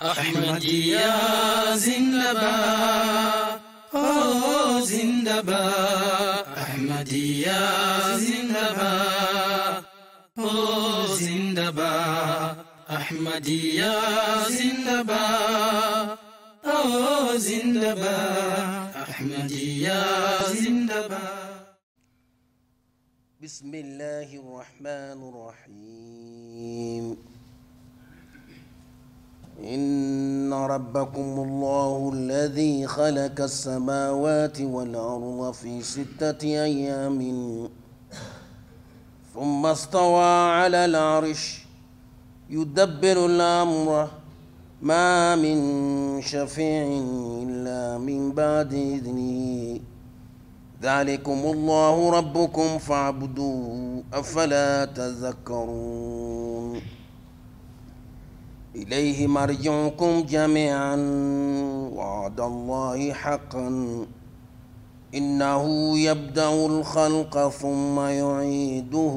Ahmadiyya Zindabad, oh Zindabad. Ahmadiyya Zindabad, oh Zindabad. Ahmadiyya Zindabad, oh Zindabad. Ahmadiyya Zindabad. Bismillahir Rahmanir Rahim. إن ربكم الله الذي خلق السماوات والأرض في 6 أيام ثم استوى على العرش يدبر الأمر ما من شفيع إلا من بعد إذنه ذلكم الله ربكم فاعبدوه أفلا تذكرون إليه مرجعكم جميعا وعد الله حقا إنه يبدأ الخلق ثم يعيده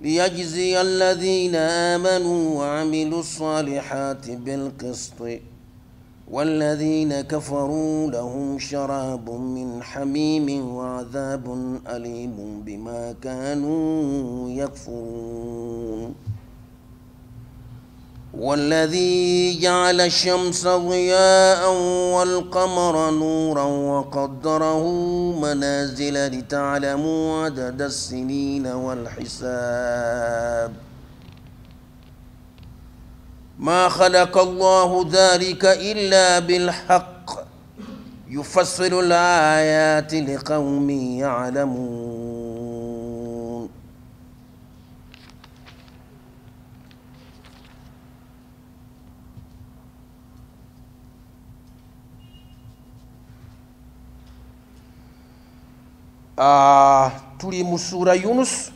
ليجزي الذين آمنوا وعملوا الصالحات بالقسط والذين كفروا لهم شراب من حميم وعذاب أليم بما كانوا يكفرون والذي جعل الشمس ضياء والقمر نورا وقدره منازل لتعلموا عدد السنين والحساب ما خلق الله ذلك إلا بالحق يفصل الآيات لقوم يعلمون. Tuli mu sura Yunus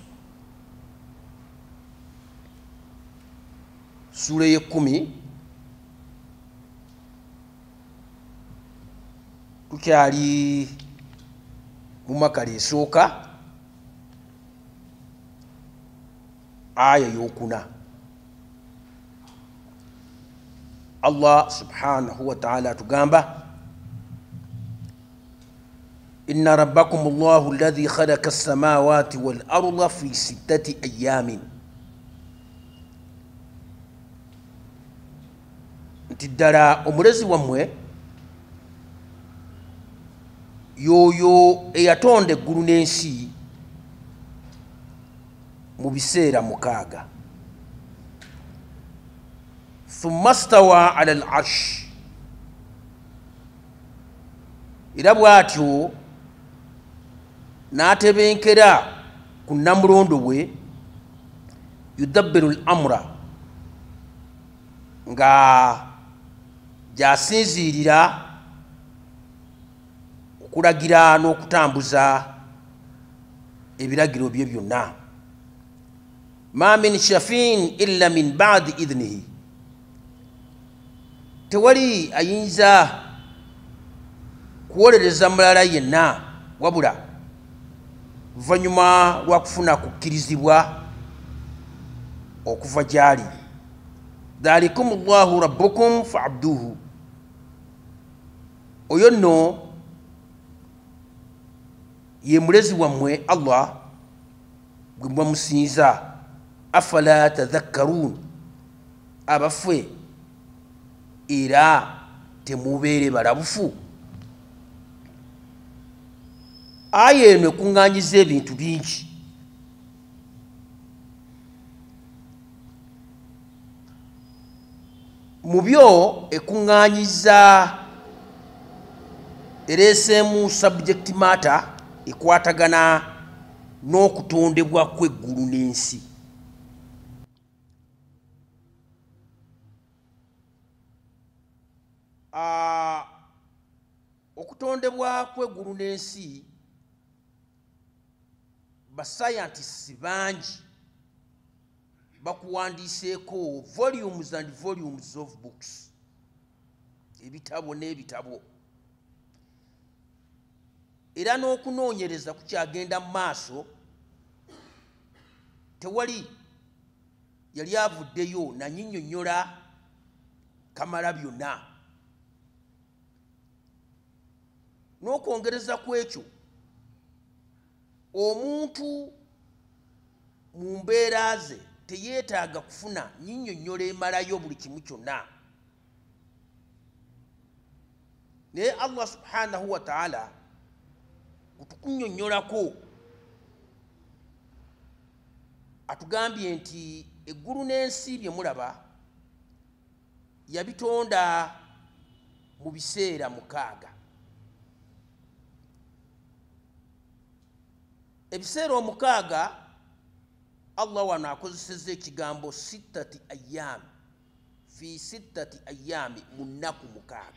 sura ya 10 tukyali mu makala esooka aya y'okuna. Allah subhanahu wa ta'ala atugamba إن ربكم الله الذي خلق السماوات والأرض في 6 أيام. Ntidala omulezi wammwe yoyo eyatonda eggulu n'ensi mu biseera 6. Thumma stawa ala al-arsh. Era bw'atyo n'atebenkera ku namulondo we yudabbiru al-amra nga gy'asinziirira okulagira n'okutambuza ebiragiro bye byonna. Ma min shafiin illa min ba'di idhnihi. Tewali ayinza kuwolereza mulala yenna wabula luvannyuma lwa kufuna kukkirizibwa okuva gy'ali. Dhalikum Allahu rabbukum fa'abduhu. Oyo nno ye mulezi wammwe Allah gwe mwamusinza. Afala tadhakkaruun. Abaffe era temubeere balabufu. Aya eno ekuŋŋaanyiza ebintu bingi. Mu byo ekuŋŋaanyiza ereeseemu subject matter ekwatagana n'okutondebwa kw'eggulu n'ensi. Okutondebwa kw'eggulu n'ensi bascientists bangi bakuwandiiseeko volumes and volumes of books, ebitabo n'ebitabo, era n'okunoonyereza kukyagenda mu maaso. Tewali yali avuddeyo nanyinyonnyola kamala byonna. N'okwongereza ku ekyo, omuntu mu mbeera ze teyeetaaga kufuna nnyinnyonnyola emalayo buli kimu kyonna. Naye Allah subhanahu wa ta'ala kutukunnyonnyolako atugambye nti eggulu n'ensi bye mulaba yabitonda mu biseera 6. Ebiseera 6 Allah wano akozesezza ekigambo 6 ayyami, fi 6 ayyami, mu nnaku 6.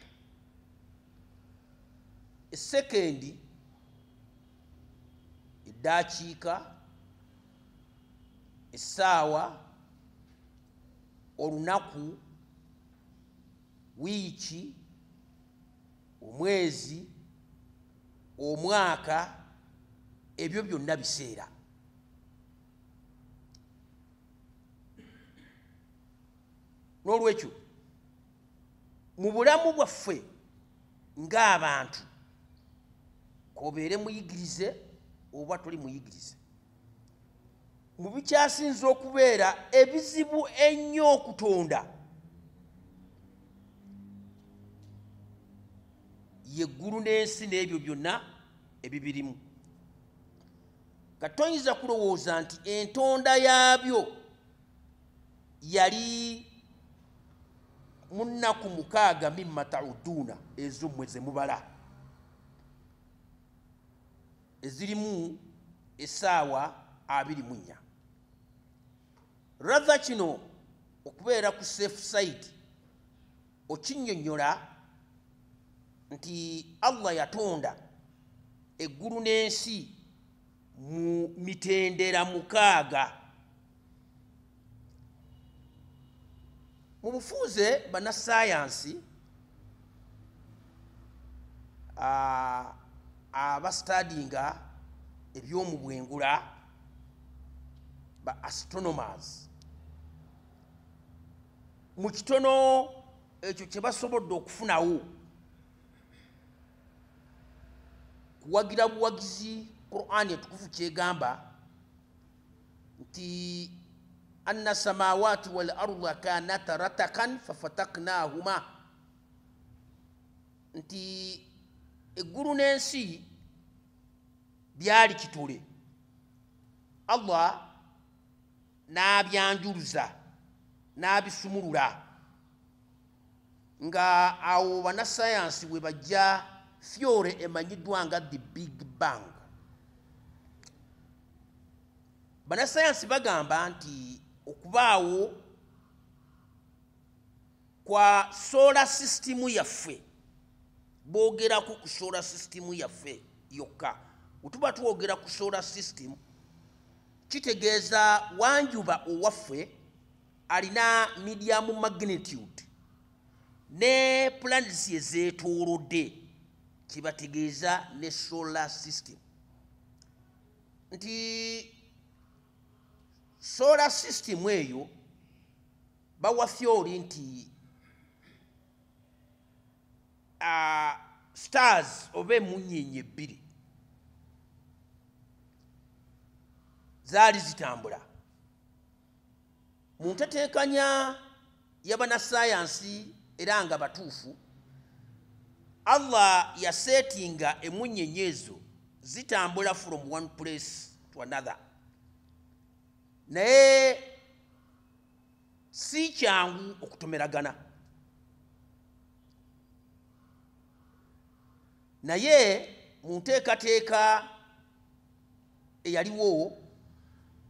Esekendi, eddakiika, essaawa, olunaku, wiiki, omwezi, omwaka, ebyo byonna biseera. N'olwekyo mu bulamu bwaffe ng'abantu, kobeere muyigirize oba toli muyigirize, mu bikyasinze okubeera ebizibu ennyo okutonda yeggulu n'ensi n'ebyo byonna ebibirimu. Kati toyinza kulowooza nti entonda yaabyo yali mu nnaku 6 mimma ta'udduuna, ezo mmwe ze mubala, ezirimu essaawa 24. Rather kino okubeera ku safe side okinnyonnyola nti Allah yatonda eggulu n'ensi mu mitendera 6. Mu bufuuze bannassaayansi abastadinga eby'omu bwengula, ba astronomers, mu kitono ekyo kye basobodde okufunawo kuwagira buwagizi Qur'an etukufu kyegamba nti anna samawati wal arda kanata ratakan fafataknahuma, nti eggulu n'ensi byali kitole, Allah n'abyanjuluza n'abisumulula, nga awo bannassaayansi bwe bajja fyore emanyiddwa nga the Big Bang. Bannassaayansi bagamba nti okubaawo kwa solar system yaffe, boogerako ku solar system yaffe yokka, wetuba twogera ku solar system kitegeeza wanjuba owaffe alina medium magnitude ne planets ezeetoolodde, kibategeeza ne solar system. Nti solar system eyo bawafyoli nti stars oba emunyeenye 2 zaali zitambula. Mu nteteekanya y'abannassaayansi era nga batuufu, Allah yasetinga emunyeenye ezo zitambula from one place to another, naye si kyangu okutomeragana. Naye mu nteekateeka eyaliwo,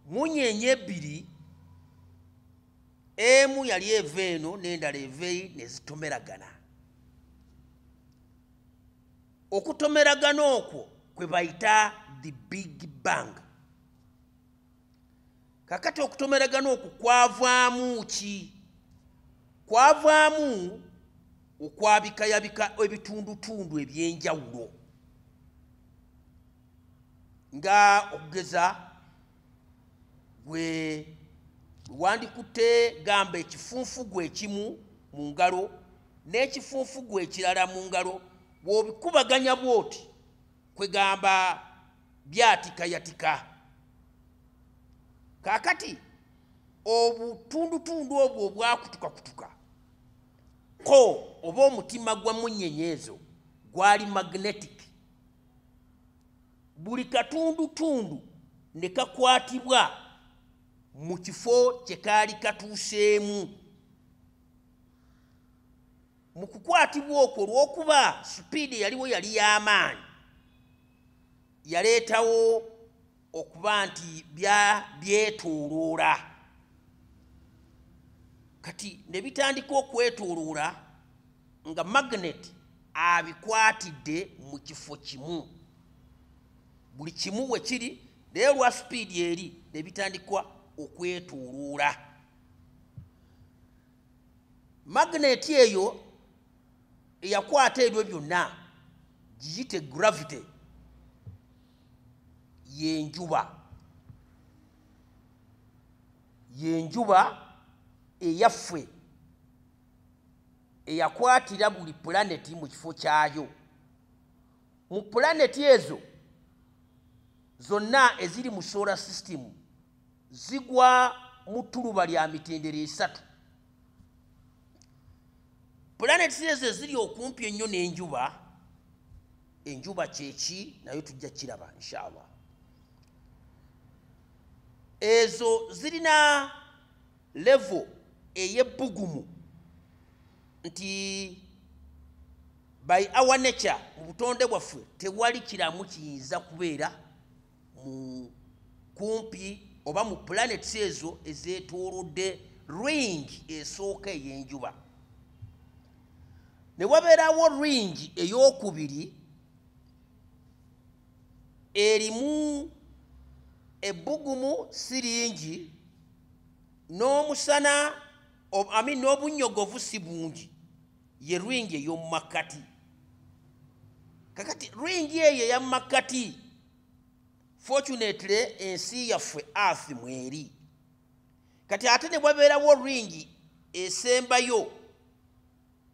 munyeenye 2, emu yali eva eno n'endala eva eyi ne zitomeragana. Okutomeragana okwo kwe bayita the Big Bang. Kakati okutomeragana okwo kwavaamu ki? Kwavaamu okwabikayabika ebitundutundu ebyenjawulo, nga okugeza gwe wandikutte gamba ekifunfu gwe ekimu mu ngalo n'ekifunfugu ekirala mu ngalo bw'obikubaganya bw'oti kwegamba byatikayatika. Kaakati obutundutundu obwo obwakutukakutuka ko oba omutima gwa munnyenyeezo gwali magnetic, buli katundutundu ne kakwatibwa mu kifo kye kaali katuuseemu. Mu kukwatibwa okwo olw'okuba sipiidi yaliwo yali y'amaanyi, yaleetawo okuba nti byetooloola. Kati ne bitandika okwetooloola nga magnet abikwatidde mu kifo kimu, buli kimu we kiri naye olwa sipiidi eri ne bitandikwa okwetooloola. Magnet eyo eyakwata ebyo byonna giyite gravity, yenjuba eyaffe eyakwatira buli planeti mu kifo kyayo. Mu planeti ezo zonna eziri mu solar system zigwa mu ttuluba lya mitendera esatu. Planeti ezo eziri okumpi ennyo n'enjuba, enjuba kyeki nayo tujja kiraba inshallah. Ezo zirina level ey'ebbugumu nti by our nature, mu butonde bwaffe tewali kiramu kiyinza kubeera mu kumpi oba mu planets ezo ezeetoolodde ring esooka ey'enjuba. Ne wabeerawo ring ey'okubiri erimu ebbugumu siringi n'omusana n'obunyogovu si bungi, ye ring ey'omu makkati. Kakati ring eyo eya makkati fortunately ensi yaffe earth mweri. Kati ate ne wabeerawo ring esembayo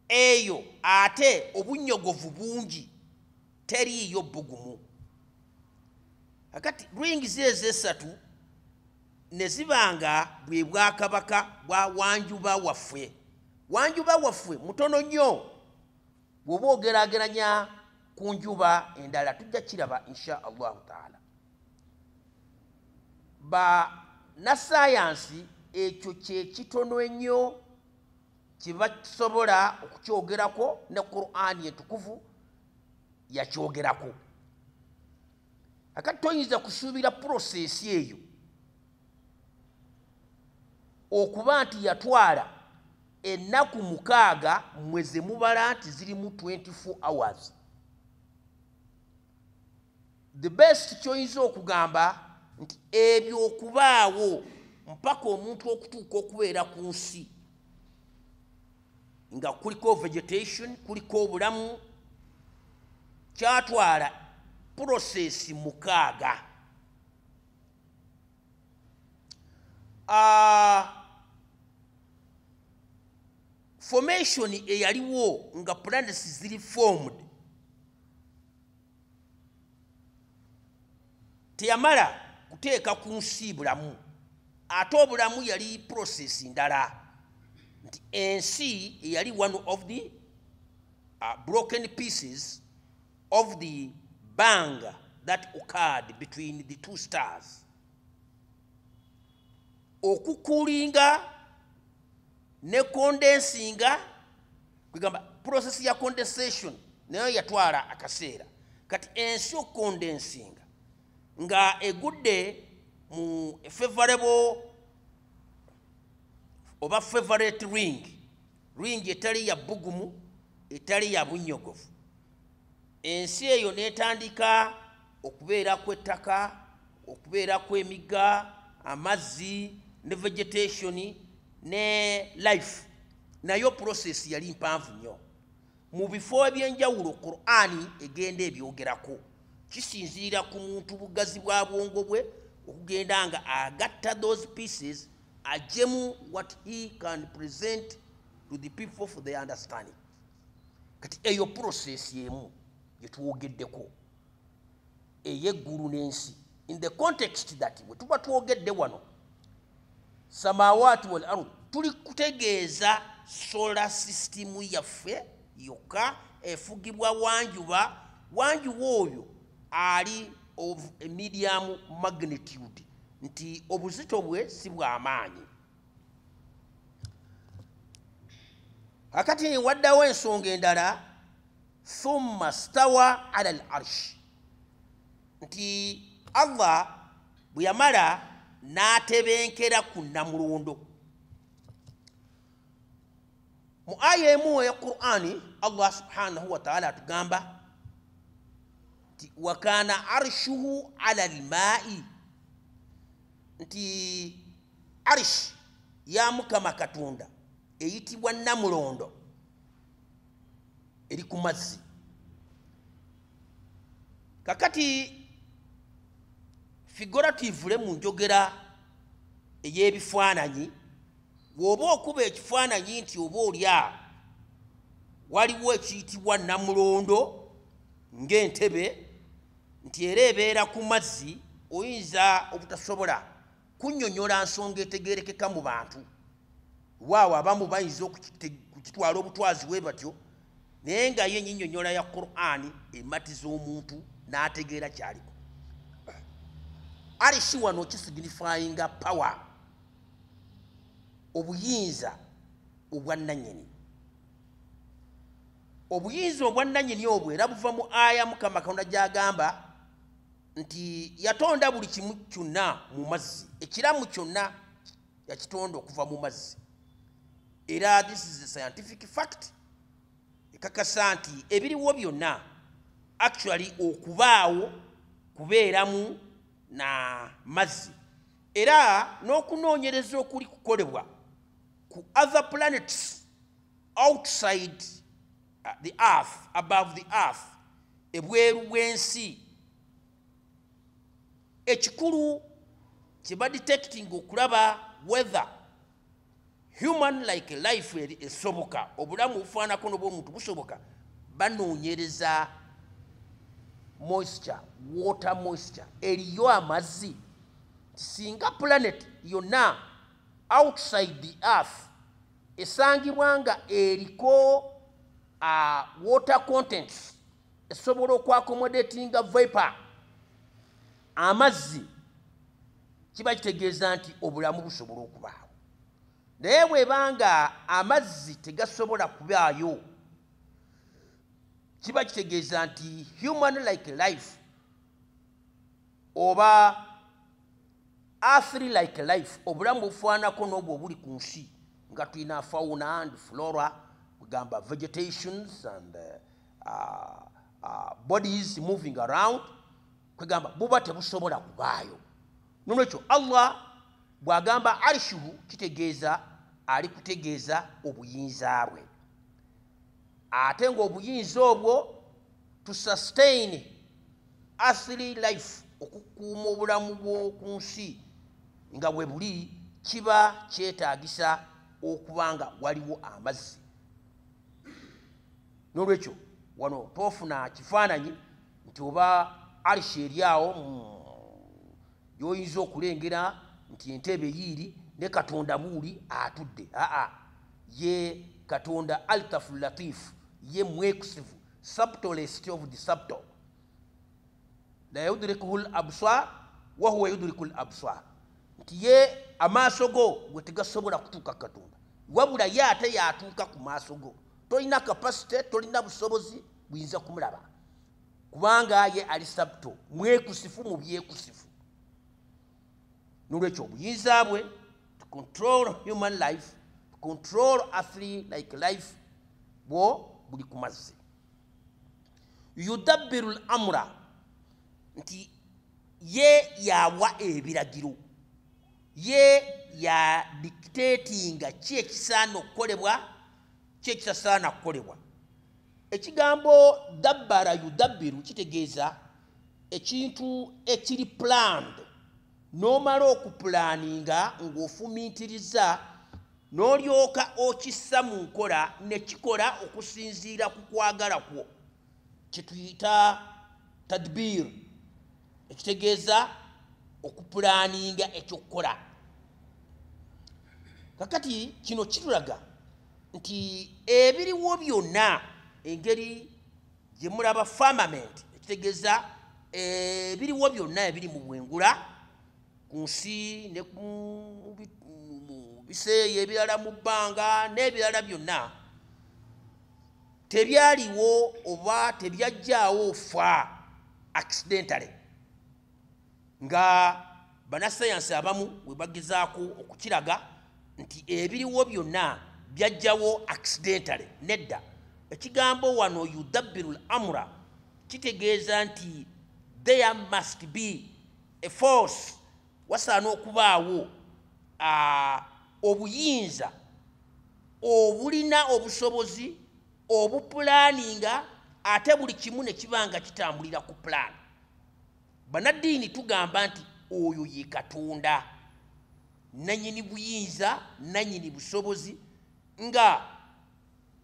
eyo ate obunyogovu bungi, teriiyo bbugumu. Kakati rings ezo esatu ne zibanga bwe bwakabaka bwa wanjuba waffe. Wanjuba waffe mutono nnyo bw'oba ogeraageranya ku njuba endala, tujja kiraba insha allahu taala. Bannasayansi ekyo kye kitono ennyo kye basobola okukyogerako, ne Qur'ani entukuvu yakyogerako. Akati toyinza kusuubira process eyo okuba nti yatwala ennaku 6 mweze mubala nti zirimu 24 hours. The best kyoyinza okugamba nti ebyo okubaawo mpaka omuntu okutuuka okubeera ku nsi nga kuliko vegetation, kuliko obulamu, kyatwala process 6. Formation eyaliwo nga planets ziri formed teyamala kuteeka ku nsi bulamu, ate obulamu yali process ndala. Nti ensi eyali one of the broken pieces of the bang that occurred between the two stars. Okukulinga ne condensinga, kwegamba process ya condensation nayo yatwala akaseera. Kati ensi okondensinga nga egudde mu favorable oba favorite ring etali ya bbugumu, etali ya bunyogovu, ensi eyo n'etandika okubeerako ettaka, okubeerako emigga, amazzi ne vegetation ne life. Nayo process yali mpanvu nnyo. Mu bifo ebyenjawulo Qur'ani egenda ebyogerako, kisinziira ku muntu bugazi bwa bwongo bwe okugenda nga agatta those pieces ajemu what he can present to the people for their understanding. Kati eyo process yemu yetuwogeddeko eyeggulu n'ensi in the context that we tuba tuwogedde wano samawati wal ardh tuli kutegeeza solar system yaffe yokka efugibwa wanjuba oyo ali of a medium magnitude nti obuzito bwe si bw'amaanyi. Akati waddawo ensonga endala thumma stawa ala al-arsh nti Allah bwe yamala n'atebenkera ku namulondo. Mu aya emu ya Qur'ani Allah subhanahu wa ta'ala atugamba nti wa kana arshuhu ala al-ma'i nti arsh ya Mukama Katonda eyitibwa namulondo eri ku mazzi. Kakati figuratively mu njogera ey'ebifaananyi bw'oba okuba ekifaananyi nti oba olya waliwo ekiyitibwa namulondo ng'entebe nti era ebeera ku mazzi oyinza obutasobola kunnyonnyola nsonga etegeerekeka mu bantu. Waawo abamu bayinza okukitwala obutwazi bwe batyo naye nga ye ennyonnyola ya Qur'ani ematiza omuntu n'ategeera kyaliko. Arishi wano kisignifyinga power, obuyinza obwannannyini. Obuyinza obwannannyini obwo era buva mu aya Mukama Katonda gy'agamba nti yatonda buli kimu kyonna mu mazzi, ekiramu kyonna yakitonda okuva mu mazzi. Era this is a scientific fact ekakasa nti ebiriwo byonna actually okubaawo kubeeramu na mazzi. Era n'okunoonyereza okuli kukolebwa ku other planets outside the earth, above the earth, ebweru bw'ensi, ekikulu kye badetecting okulaba whether human like life esoboka, obulamu bufaanako n'obw'omuntu busoboka, banoonyereza moisture, water moisture, eriyo amazzi. Singa planet yonna outside the earth esangibwa nga eriko water contents esobola okwaccommodatinga vapor, amazzi, kiba kitegeeza nti obulamu busobola okubaawo. Naye bw'ebanga amazzi tegasobola kubaayo, kiba kitegeeza nti human like life oba earthly like life, obulamu bufaanako n'obwo obuli ku nsi nga tulina fauna and flora, kugamba vegetations and bodies moving around, kugamba buba tebusobola kubaayo. Nolwekyo Allah bw'agamba arshuhu kitegeeza ali kutegeeza obuyinza bwe. Ate ng'obuyinza obwo to sustain earthly life, okukuuma obulamu bw'oku nsi nga bwe buli, kiba kyetaagisa okubanga waliwo amazzi. Nolwekyo wano toofuna kifaananyi nti oba arishi eryawo y'oyinza okulengera nti entebe yiiri ne Katonda buuli atudde. Ye Katonda altafu latif, ye mwekusifu, subtlest of the subtle. La yudrikuhu al-absar wa huwa yudriku al-absar. Nti ye amaaso go gwe tegasobola kutuuka Katonda, wabula ye ate yatuuka ku maaso go. Tolina capacity, tolina busobozi buyinza kumulaba, kubanga ye ali subtle, mwekusifu mu byekusifu. Nolwekyo obuyinza bwe to control human life, to control earthly like life, bwo buli ku mazzi. Yudabbiru al-amra, nti ye yawa ebiragiro, ye ya dictatinga ki ekisaana okukolebwa, ki ekisaana kukolebwa. Ekigambo dabbara yudabbiru kitegeeza ekintu ekiri planned, n'omala okupulaninga ng'ofumiitiriza n'olyoka okissa mu nkola ne kikola okusinziira ku kwagala kwo, kye tuyita tadbir, ekitegeeza okupulaaninga ekyokukola. Kakati kino kitulaga nti ebiriwo byonna, engeri gye mulaba firmament, ekitegeeza ebiriwo byonna ebiri mu bwengula ku nsi ne mu biseeya ebirala mu bbanga n'ebirala byonna, tebyaliwo oba tebyajjaawo fa accidentally, nga bannasayansi abamu we bagezaako okukiraga nti ebiriwo byonna byajjawo accidentally. Nedda, ekigambo wano yudabbiru al-amra kitegeeza nti there must be a force, wasaana okubaawo obuyinza obulina obusobozi obupulaaninga ate buli kimu ne kiba nga kitambulira ku pulaani. Bannaddiini tugamba nti oyo ye Katonda, nannyini buyinza, nannyini busobozi, nga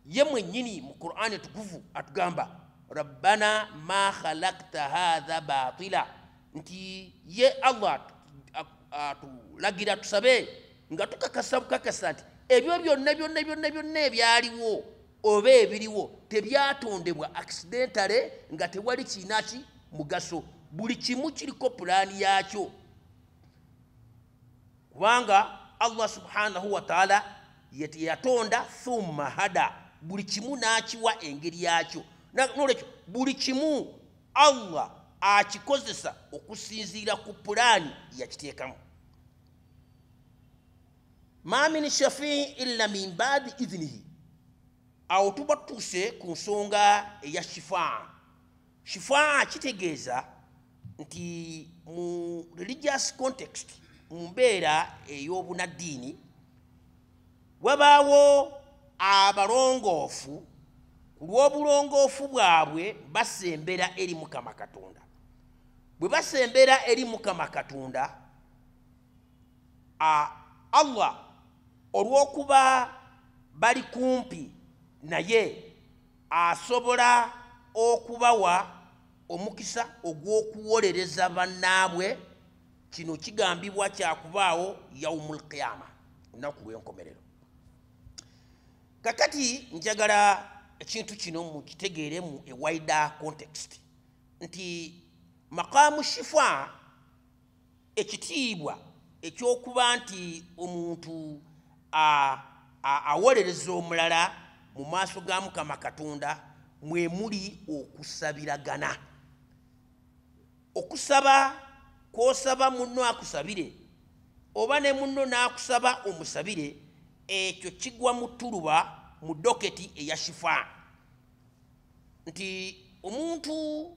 ye mwennyini mu Qur'ani tukuvu atugamba rabbana ma khalaqta hadha batila, nti ye Allah atulagira tusabe nga tukakasa nti ebyo byonna ebyaliwo oba ebiriwo tebyatondebwa accidentally, nga tewali kinaki mugaso, buli kimu kiriko pulaani yakyo, kubanga Allah subhanahu wa ta'ala yatonda thumma hada, buli kimu n'akiwa engeri yakyo. Nolwekyo buli kimu Allah akikozesa okusinziira ku pulaani yakiteekamu. Ma min shafiin illa min baadi idhnihi. Awo tuba tutuuse ku nsonga eya shifaa. Shifaa kitegeeza nti mu religious context, mu mbeera ey'obunaddiini, wabaawo abalongoofu, ku lw'obulongoofu bwabwe basembera eri Mukama Katonda. Bwe basembera eri Mukama Katonda, Allah olw'okuba bali kumpi naye asobola okubawa omukisa ogw'okuwolereza bannaabwe. Kino kigambibwa kyakubaawo yaumul qiyama, olunaku lw'enkomerero. Kakati njagala ekintu kino mukitegeere mu a wider context, nti maqaamu shifa, ekitiibwa ekyokuba nti omuntu awolereza omulala mu maaso ga Mukama Katonda, mwe muli okusabiragana. Okusaba kw'osaba munno akusabire, oba ne munno n'akusaba omusabire, ekyo kigwa mu ttuluba mu doketi eya shifa, nti omuntu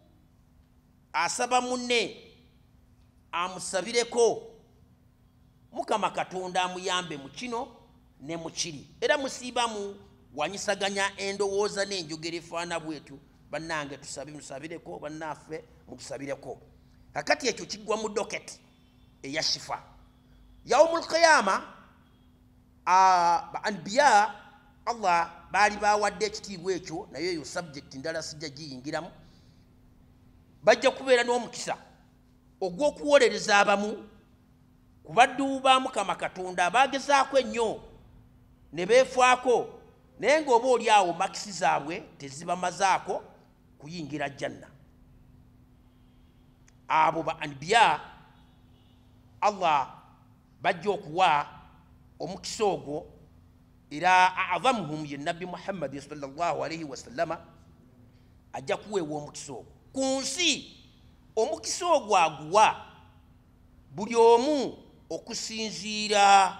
asaba munne amusabireko, Mukama Katonda amuyambe mu kino ne mu kiri, era musiibamu wanyisaganya endowooza n'enjogera efaana bwetyo, bannange tusabireko, bannaffe mutusabireko. Kakati ekyo kiggwa mu doketi eya shifa. Yaumul qiyama, ba anbiya Allah baali bawadde ekitiibwa ekyo, naye eyo subject ndala sijja giyingiramu. Bajja kubeera n'omukisa ogw'okuwolereza abamu ku baddu ba Mukama Katonda abagezaako ennyo ne beefaako, naye ng'oba oli awo makisi zaabwe tezibamazaako kuyingira jjanna. Abo ba anbiya Allah bajja okuwa omukisa ogwo, era a'adhamuhum ye Nabbi Muhammad sallallahu alaihi wasallama ajja kuweebwa omukisa ogwo. Ku nsi omukisa ogwo aguwa buli omu okusinziira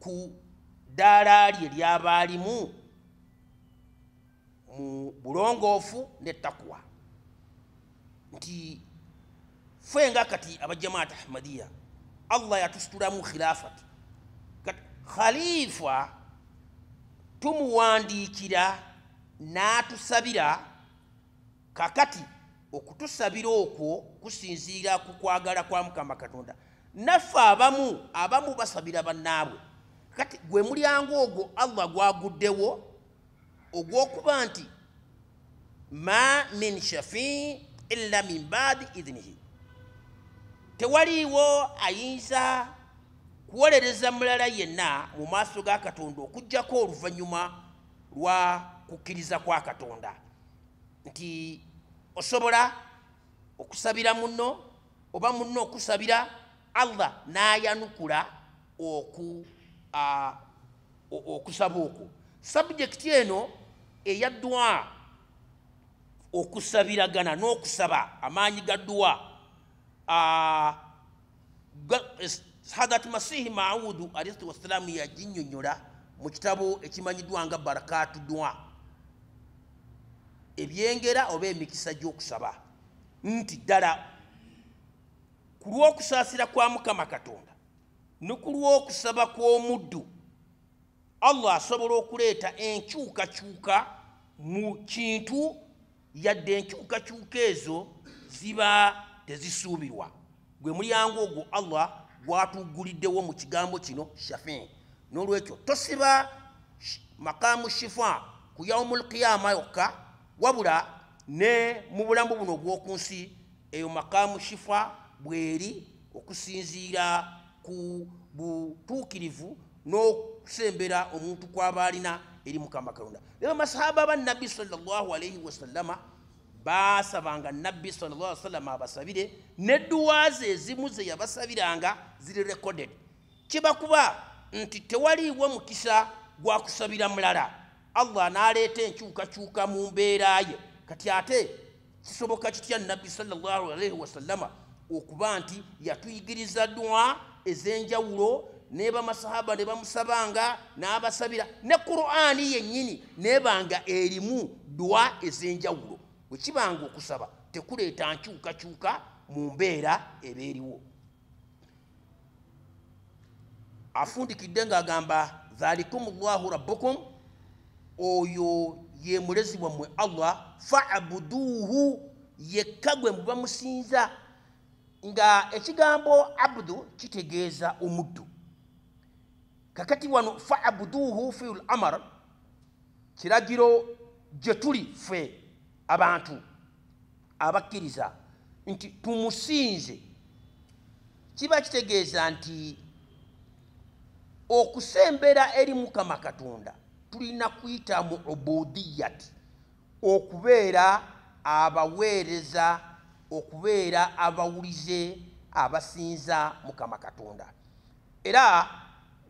ku ddaala lye ly'aba alimu mu bulongoofu n'ettakuwa. Nti ffe nga kati abajamaat Ahmadiyya, Allah yatusitulamu khilafati. Kati khalifa tumuwandiikira n'atusabira, kakati okutusabira okwo kusinziira ku kwagala kwa Mukama Katonda. Naffe abamu basabira bannaabwe. kati gwe mulyango ogwo Allah gwaguddewo ogw'okuba nti ma min shafi illa min ba'di idhnihi, tewaliiwo ayinza kuwolereza mulala yenna mu maaso ga Katonda okuggyako oluvannyuma lwa kukkiriza kwa Katonda. Nti osobola okusabira munno oba munno okusabira, Allah n'ayanukula okusaba okwo. Subject eno eya dua, okusabiragana n'okusaba, amaanyi ga dua, Hadrat Masihi Maudu alayhi wassalamu yaginnyonnyola mu kitabo ekimanyiddwa nga Barakatu Dua, ebyengera oba emikisa gy'okusaba, nti ddala ku lw'okusaasira kwa Mukama Katonda ne ku lw'okusaba kw'omuddu, Allah asobola okuleeta enkyukakyuka mu kintu, yadde enkyukakyuka ezo ziba tezisuubirwa. Gwe mulyango ogwo Allah gwatugguliddewo mu kigambo kino Shafi. N'olwekyo tosiba makamu shifa ku yaumul qiyama yokka, wabula ne mu bulamu buno obw'oku nsi eyo makamu shifa bweri okusinziira ku butuukirivu n'okusembera omuntu kw'aba alina eri Mukama Katonda. Lero masahaba ba Nabbi sallallahu alayhi wasallama baasabanga Nabbi sallallahu alayhi wasallama abasabire, n'edduwa ze ezimu ze yabasabiranga ziri recorded. Kibakuba nti tewaliiwo mukisa gwa kusabira mulala, Allah n'aleeta enkyukakyuka mu mbeera ye. Kati ate kisoboka kitya Nabbi sallallahu alayhi wasallama okuba nti yatuyigiriza dua ez'enjawulo, ne bamasahaba ne bamusabanga n'abasabira, ne Qur'ani yennyini nebanga erimu dua ez'enjawulo. Bwe kibanga okusaba tekuleeta nkyukakyuka mu mbeera eba eriwo. Afundikidde ng'agamba dhalikumullahu rabbukum, oyo ye mulezi wammwe Allah, fa'buduhu, yekka gwe muba musinza. Nga ekigambo abdu kitegeeza omuddu. Kakati wano fa'buduhu fi'l amr, kiragiro gye tuli ffe abantu abakkiriza nti tumusinze, kiba kitegeeza nti okusembera eri Mukama Katonda tulina kuyita mu ubudiyati, okubeera abaweereza, okubeera abawulize abasinza Mukama Katonda. Era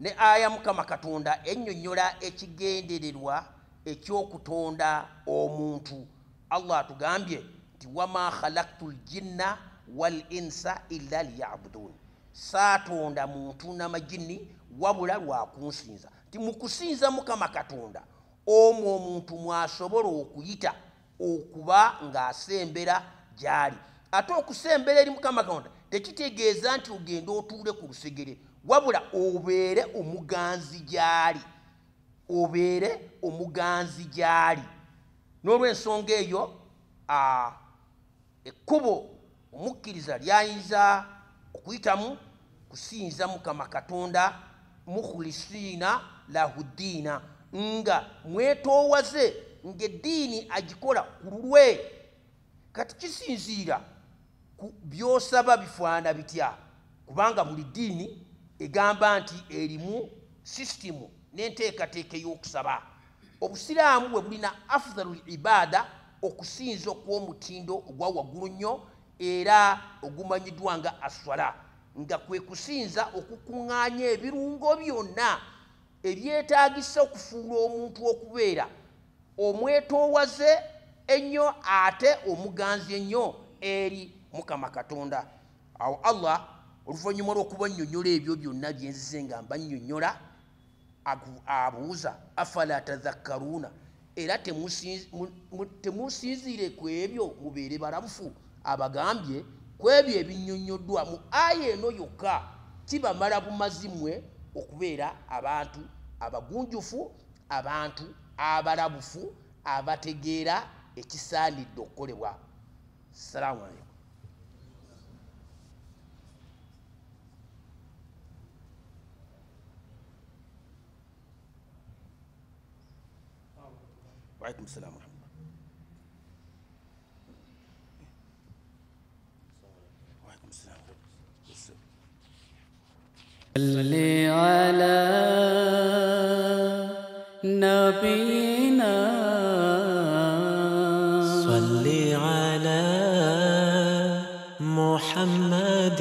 ne aya Mukama Katonda ennyonnyola ekigendererwa eky'okutonda omuntu. Allah atugambye nti wama khalaqtul jinna wal insa illa liya'budun, saatonda muntu n'amajini wabula lwa kunsinza. Nti mu kusinza Mukama Katonda omwo omuntu mwasobola okuyita okuba ng'asembera gy'ali. Ate okusembera eri Mukama Katonda tekitegeeza nti ogenda otuule ku lusegere, wabula obeere omuganzi gy'ali, obeere omuganzi gy'ali. N'olw'ensonga eyo ekkubo omukkiriza lyayinza okuyitamu kusinza Mukama Katonda mukhlisina lahu ddiina, nga mwetoowaze ng'eddiini agikola ku lulwe. Kati kisinziira ku by'osaba bifaana bitya, kubanga buli ddiini egamba nti erimu sisitimu n'enteekateeka y'okusaba. Obusiraamu bwe bulina afdalul ibaada, okusinza okw'omutindo ogwa waggulu nnyo era ogumanyiddwa nga aswala, nga kwe kusinza okukuŋŋaanya ebirungo byonna ebyetaagisa okufuula omuntu okubeera omwetoowaze ennyo ate omuganzi ennyo eri Mukama Katonda. Awo Allah oluvannyuma lw'okubannyonnyola ebyo byonna bye nzize nga mbannyonnyola, abuuza afala tadhakkaruuna, era temusinziire ku ebyo mubeere balamufu. Abagambye ku ebyo ebinnyonnyoddwa mu aya eno yokka kibamala bumazimwe okubeera abantu abagunjufu, abantu abalabufu, abategeera ekisaanidde okukolebwa. Salaamu alaykum. وعليكم السلام ورحمة الله. وعليكم السلام. صل على نبينا صل على محمد